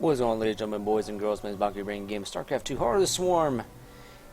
What's going on, ladies and gentlemen, boys and girls? My name is Baku, bringing game StarCraft 2 Heart of the Swarm.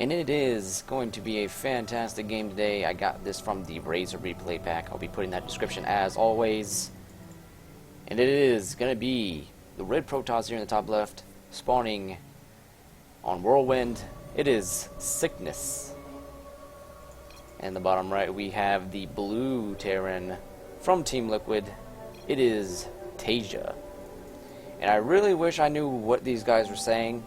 And it is going to be a fantastic game today. I got this from the Razor replay pack. I'll be putting that description as always. And it is going to be the red Protoss here in the top left, spawning on Whirlwind. It is Sickness. And the bottom right, we have the blue Terran from Team Liquid. It is Taeja. And I really wish I knew what these guys were saying.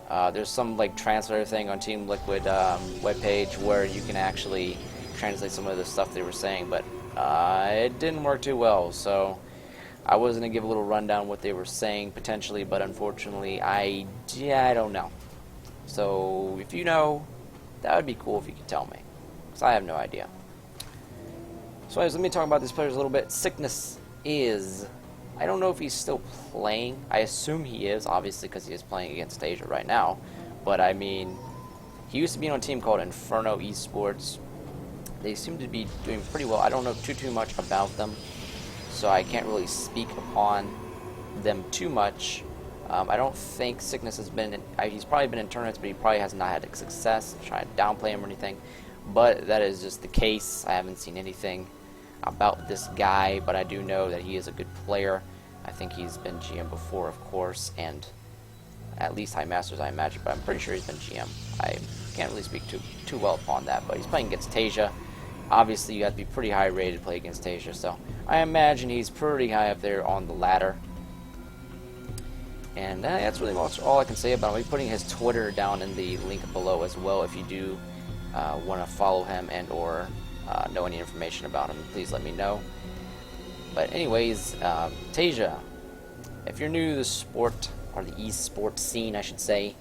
There's some like translator thing on Team Liquid webpage where you can actually translate some of the stuff they were saying, but it didn't work too well. So I was going to give a little rundown what they were saying potentially, but unfortunately I don't know. So if you know, that would be cool if you could tell me, because I have no idea. So anyways, let me talk about these players a little bit. Sickness is... I don't know if he's still playing. I assume he is, obviously, because he is playing against Taeja right now. But, I mean, he used to be on a team called Inferno Esports. They seem to be doing pretty well. I don't know too much about them, so I can't really speak upon them too much. I don't think Sickness has been... he's probably been in tournaments, but he probably has not had success. I'm trying to downplay him or anything. But that is just the case. I haven't seen anything about this guy, but I do know that he is a good player. I think he's been GM before, of course, and at least High Masters, I imagine, but I'm pretty sure he's been GM. I can't really speak too well upon that, but he's playing against Taeja. Obviously, you have to be pretty high rated to play against Taeja, so I imagine he's pretty high up there on the ladder. And that's really much all I can say about him. I'll be putting his Twitter down in the link below as well. If you do want to follow him and or know any information about him, please let me know. But anyways, Taeja, if you're new to the sport, or the esports scene I should say,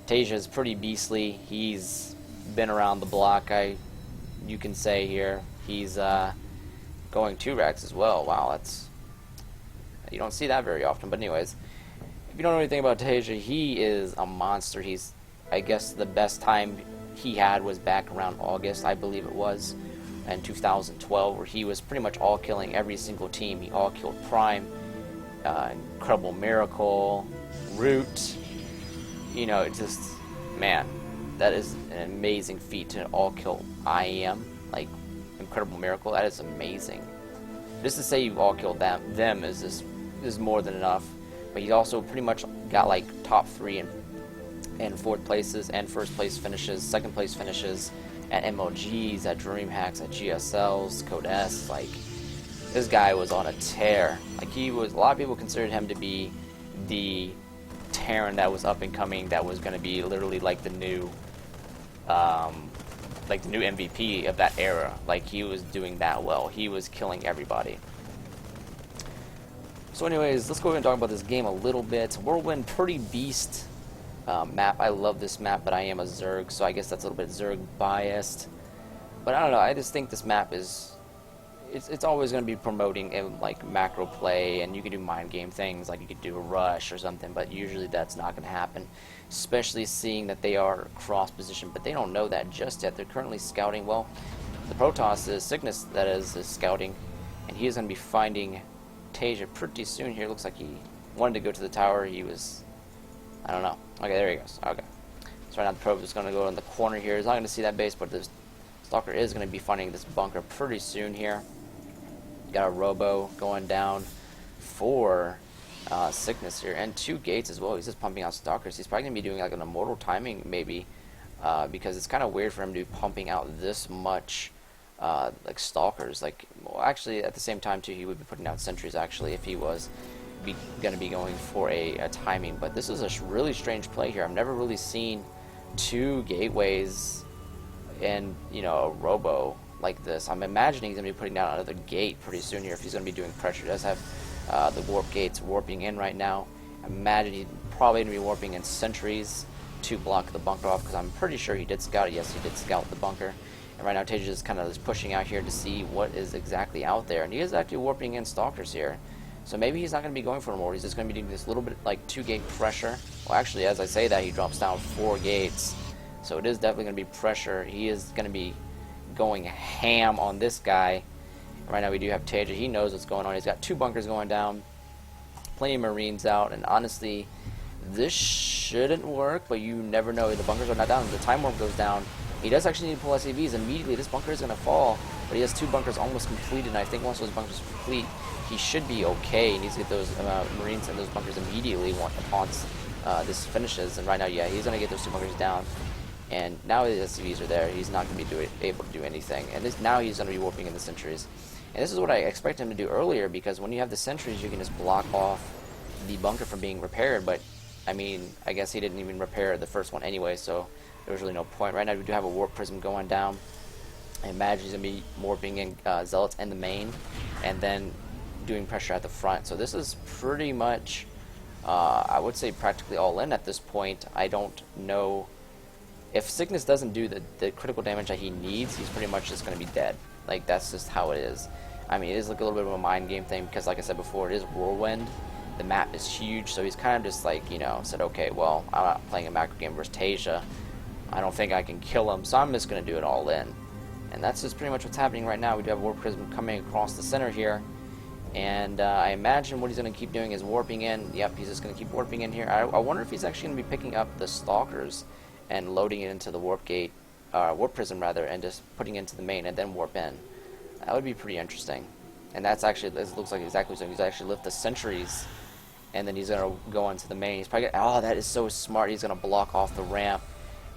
Taeja is pretty beastly. He's been around the block, you can say here. He's going 2 racks as well. Wow, that's... you don't see that very often. But anyways, if you don't know anything about Taeja, he is a monster. He's, I guess the best time he had was back around August, I believe it was, in 2012, where he was pretty much all killing every single team. He all killed Prime, Incredible Miracle, Root. You know, it's just, man, that is an amazing feat to all kill IEM, like Incredible Miracle. That is amazing. Just to say you all killed them is more than enough. But he also pretty much got like top 3 and 4th places and 1st place finishes, 2nd place finishes at MLGs, at DreamHacks, at GSLs, Code S. Like, this guy was on a tear. Like, he was, a lot of people considered him to be the Terran that was up and coming, that was going to be literally like the new MVP of that era. Like, he was doing that well. He was killing everybody. So anyways, let's go ahead and talk about this game a little bit. Whirlwind, pretty beast map. I love this map, but I am a Zerg, so I guess that's a little bit Zerg biased. But I don't know, I just think this map is... It's always going to be promoting in, like, macro play, and you can do mind game things, like you could do a rush or something, but usually that's not going to happen. Especially seeing that they are cross-position, but they don't know that just yet. They're currently scouting. Well, the Protoss is Sickness, that is scouting, and he is going to be finding Taeja pretty soon here. Looks like he wanted to go to the tower. He was... I don't know. Okay, there he goes. Okay. So right now the probe is going to go in the corner here. He's not going to see that base, but the Stalker is going to be finding this bunker pretty soon here. Got a Robo going down for Sickness here. And 2 gates as well. He's just pumping out Stalkers. He's probably going to be doing like an immortal timing maybe, because it's kind of weird for him to be pumping out this much like Stalkers. Like, well, actually at the same time too, he would be putting out sentries actually if he was going to be going for a timing. But this is a really strange play here. I've never really seen 2 gateways and, you know, a Robo like this. I'm imagining he's going to be putting down another gate pretty soon here if he's going to be doing pressure. He does have the warp gates warping in right now. I imagine he's probably going to be warping in sentries to block the bunker off, because I'm pretty sure he did scout it. Yes, he did scout the bunker. And right now Taeja is kind of just pushing out here to see what is exactly out there. And he is actually warping in Stalkers here. So maybe he's not going to be going for more. He's just going to be doing this little bit like 2 gate pressure. Well, actually, as I say that, he drops down 4 gates. So it is definitely going to be pressure. He is going to be going ham on this guy. Right now we do have Taeja. He knows what's going on. He's got 2 bunkers going down. plenty of Marines out, and honestly, this shouldn't work, but you never know. The bunkers are not down. The time warp goes down. He does actually need to pull SAVs immediately. This bunker is going to fall, but he has 2 bunkers almost completed, and I think once those bunkers are complete, he should be okay. He needs to get those Marines in those bunkers immediately once this finishes, and right now, yeah, he's going to get those 2 bunkers down. And now his SCVs are there, he's not going to be able to do anything. And now he's going to be warping in the sentries. And this is what I expect him to do earlier, because when you have the sentries, you can just block off the bunker from being repaired. But, I mean, I guess he didn't even repair the first one anyway, so there was really no point. Right now, we do have a warp prism going down. I imagine he's going to be warping in Zealots in the main, and then doing pressure at the front. So this is pretty much, I would say, practically all in at this point. I don't know. If Sickness doesn't do the critical damage that he needs, he's pretty much just going to be dead. Like, that's just how it is. I mean, it is like a little bit of a mind game thing, because like I said before, it is Whirlwind. The map is huge, so he's kind of just like, you know, said, okay, well, I'm not playing a macro game versus Taeja. I don't think I can kill him, so I'm just going to do it all in. And that's just pretty much what's happening right now. We do have Warp Prism coming across the center here. And I imagine what he's going to keep doing is warping in. Yep, he's just going to keep warping in here. I wonder if he's actually going to be picking up the Stalkers and loading it into the warp gate, warp prism rather, and just putting it into the main and then warp in. That would be pretty interesting. And that's actually, this looks like exactly so. He's actually lift the sentries, and then he's gonna go into the main. He's probably gonna, oh, that is so smart. He's gonna block off the ramp,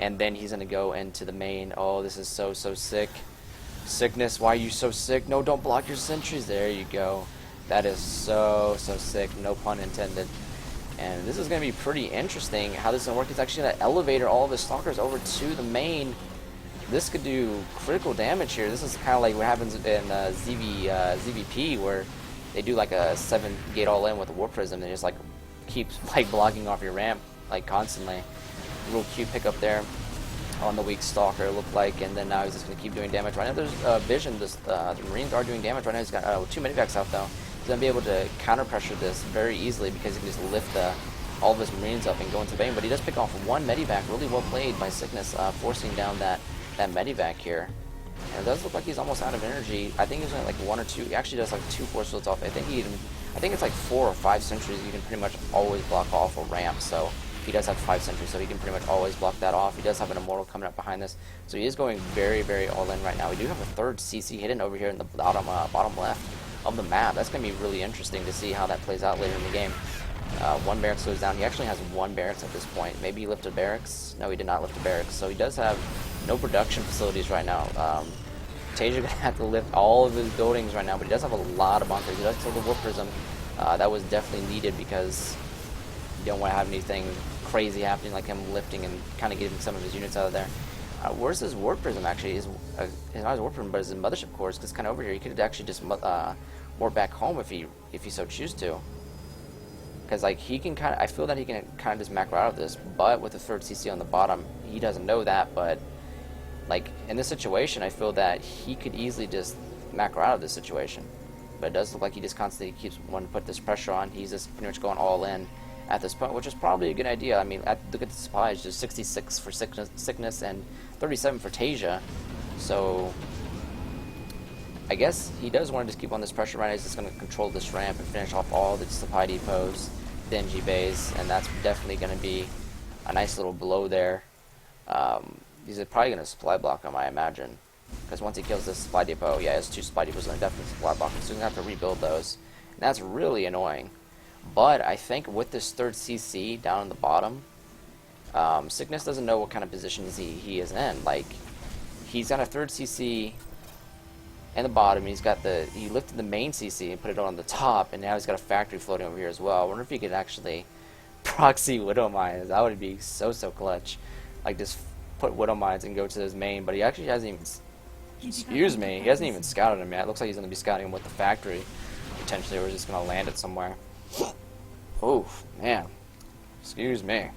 and then he's gonna go into the main. Oh, this is so sick. Sickness, why are you so sick? No, don't block your sentries. There you go. That is so sick. No pun intended. And this is going to be pretty interesting how this is going to work. He's actually going to elevator all of his Stalkers over to the main. This could do critical damage here. This is kind of like what happens in ZVP, where they do like a 7-gate all-in with a Warp Prism. They just like keeps like blocking off your ramp like constantly. A little cute pickup there on the weak Stalker, it looked like. And then now he's just going to keep doing damage. Right now there's Vision. The Marines are doing damage. Right now he's got 2 medivacs out though. He's going to be able to counter pressure this very easily, because he can just lift all of his Marines up and go into the main. But he does pick off 1 medivac. Really well played by Sickness, forcing down that medivac here. And it does look like he's almost out of energy. I think he's only like 1 or 2. He actually does like 2 force fields off. I think it's like 4 or 5 sentries. You can pretty much always block off a ramp. So he does have 5 sentries, so he can pretty much always block that off. He does have an Immortal coming up behind this, so he is going very all in right now. We do have a 3rd CC hidden over here in the bottom left of the map. That's going to be really interesting to see how that plays out later in the game. 1 barracks goes down. He actually has 1 barracks at this point. Maybe he lifted barracks. No, he did not lift a barracks. So he does have no production facilities right now. Taeja going to have to lift all of his buildings right now, but he does have a lot of bunkers. He does take the Warp Prism. That was definitely needed, because you don't want to have anything crazy happening, like him lifting and kind of getting some of his units out of there. Where's his Warp Prism actually? He's not his Warp Prism, but his Mothership Cores, because kind of over here. He could actually just warp back home if he so choose to. Because like he can kind of, I feel that he can kind of just macro out of this, but with the 3rd CC on the bottom, he doesn't know that. But like in this situation, I feel that he could easily just macro out of this situation. But it does look like he just constantly keeps wanting to put this pressure on. He's just pretty much going all in at this point, which is probably a good idea. I mean, look at the supplies, just 66 for Sickness and 37 for Taeja. So I guess he does want to just keep on this pressure right now. He's just going to control this ramp and finish off all the supply depots, the NG bays, and that's definitely going to be a nice little blow there. He's probably going to supply block him, I imagine, because once he kills this supply depot, yeah, his 2 supply depots are going to definitely supply block him, so he's going to have to rebuild those. And that's really annoying. But I think with this 3rd CC down in the bottom, Sickness doesn't know what kind of position he is in. Like, he's got a 3rd CC in the bottom. He lifted the main CC and put it on the top, and now he's got a factory floating over here as well. I wonder if he could actually proxy Widow Mines. That would be so clutch. Like, just put Widow Mines and go to his main, but he actually hasn't even, excuse me, he hasn't even scouted him yet. It looks like he's going to be scouting him with the factory, potentially, or he's just going to land it somewhere. Oh, man. Excuse me.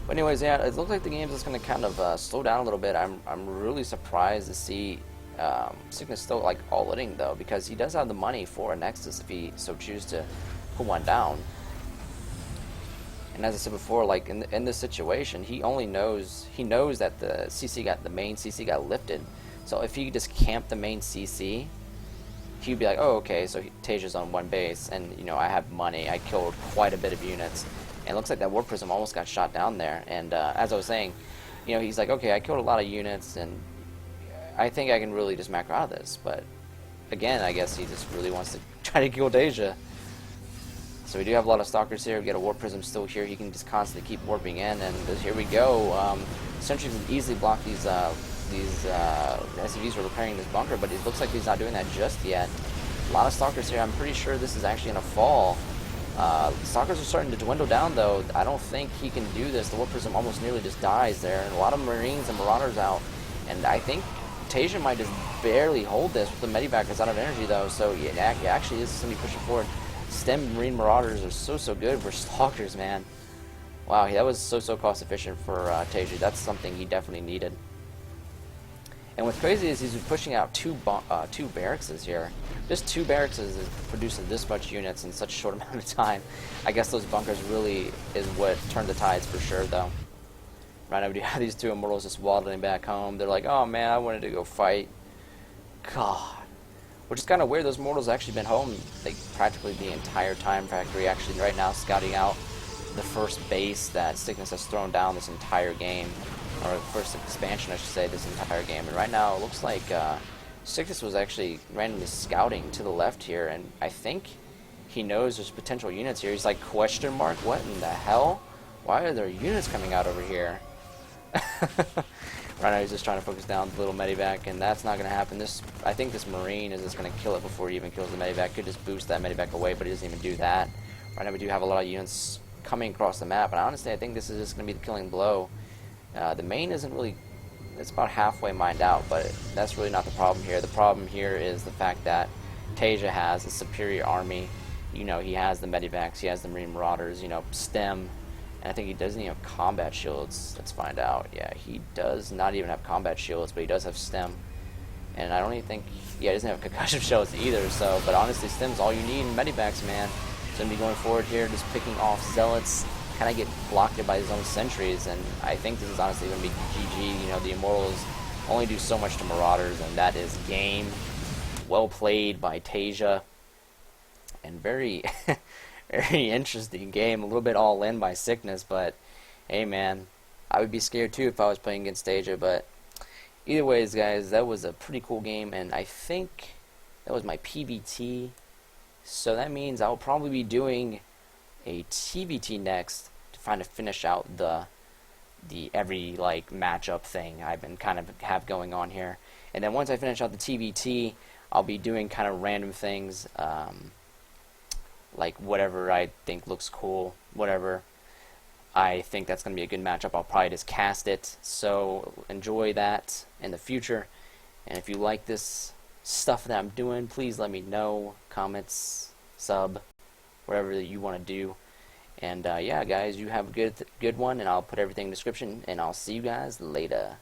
But anyways, yeah, it looks like the game is going to kind of slow down a little bit. I'm really surprised to see Sickness still like all-inning though, because he does have the money for a Nexus if he so chooses to put one down. And as I said before, like in this situation, he knows that the main CC got lifted. So if he just camped the main CC, he'd be like, oh, okay, so Taeja's on one base, and, you know, I have money. I killed quite a bit of units. And it looks like that Warp Prism almost got shot down there. And as I was saying, you know, he's like, okay, I killed a lot of units, and I think I can really just macro out of this. But again, I guess he just really wants to try to kill Taeja. So we do have a lot of Stalkers here. We got a Warp Prism still here. He can just constantly keep warping in, and here we go. Sentry can easily block these SCVs for repairing this bunker, but it looks like he's not doing that just yet. A lot of Stalkers here. I'm pretty sure this is actually going to fall. Stalkers are starting to dwindle down, though. I don't think he can do this. The Warp Prism almost nearly just dies there. And a lot of Marines and Marauders out, and I think Taeja might just barely hold this with the Medivac is out of energy, though. So yeah, actually, this is going to be pushing forward. STEM Marine Marauders are so good for Stalkers, man. Wow, that was so cost efficient for Taeja. That's something he definitely needed. And what's crazy is he's been pushing out two barracks here. Just 2 barracks is producing this much units in such a short amount of time. I guess those bunkers really is what turned the tides for sure, though. Right now we do have these 2 Immortals just waddling back home. They're like, oh man, I wanted to go fight. God. Which is kind of weird. Those Mortals actually been home like practically the entire time. Factory actually right now scouting out the first base that Sickness has thrown down this entire game, or the first expansion I should say, this entire game. And right now it looks like Sickness was actually randomly scouting to the left here, and I think he knows there's potential units here. He's like, question mark, what in the hell? Why are there units coming out over here? Right now he's just trying to focus down the little Medivac, and that's not going to happen. I think this Marine is just going to kill it before he even kills the Medivac. Could just boost that Medivac away, but he doesn't even do that. Right now we do have a lot of units coming across the map, and honestly I think this is just going to be the killing blow. The main isn't really, it's about halfway mined out, but that's really not the problem here. The problem here is the fact that Taeja has a superior army. You know, he has the Medivacs, he has the Marine Marauders, you know, STEM. And I think he doesn't even have combat shields. Let's find out. Yeah, he does not even have combat shields, but he does have STEM. And I don't even think, yeah, he doesn't have concussion shields either. So, but honestly, STEM's all you need in Medivacs, man. He's going to be going forward here, just picking off Zealots. Kind of get blocked by his own sentries, and I think this is honestly going to be GG. You know, the Immortals only do so much to Marauders, and that is game. Well played by Taeja. And very... very interesting game, a little bit all in by Sickness, but hey man, I would be scared too if I was playing against Taeja. But either ways, guys, that was a pretty cool game, and I think that was my PVT, so that means I'll probably be doing a TVT next to finish out the every like matchup thing I've been kind of have going on here. And then once I finish out the TVT, I'll be doing kind of random things, like whatever I think looks cool, whatever I think that's going to be a good matchup, I'll probably just cast it. So enjoy that in the future, and if you like this stuff that I'm doing, please let me know, comments, sub, whatever that you want to do. And yeah guys, you have a good one, and I'll put everything in the description, and I'll see you guys later.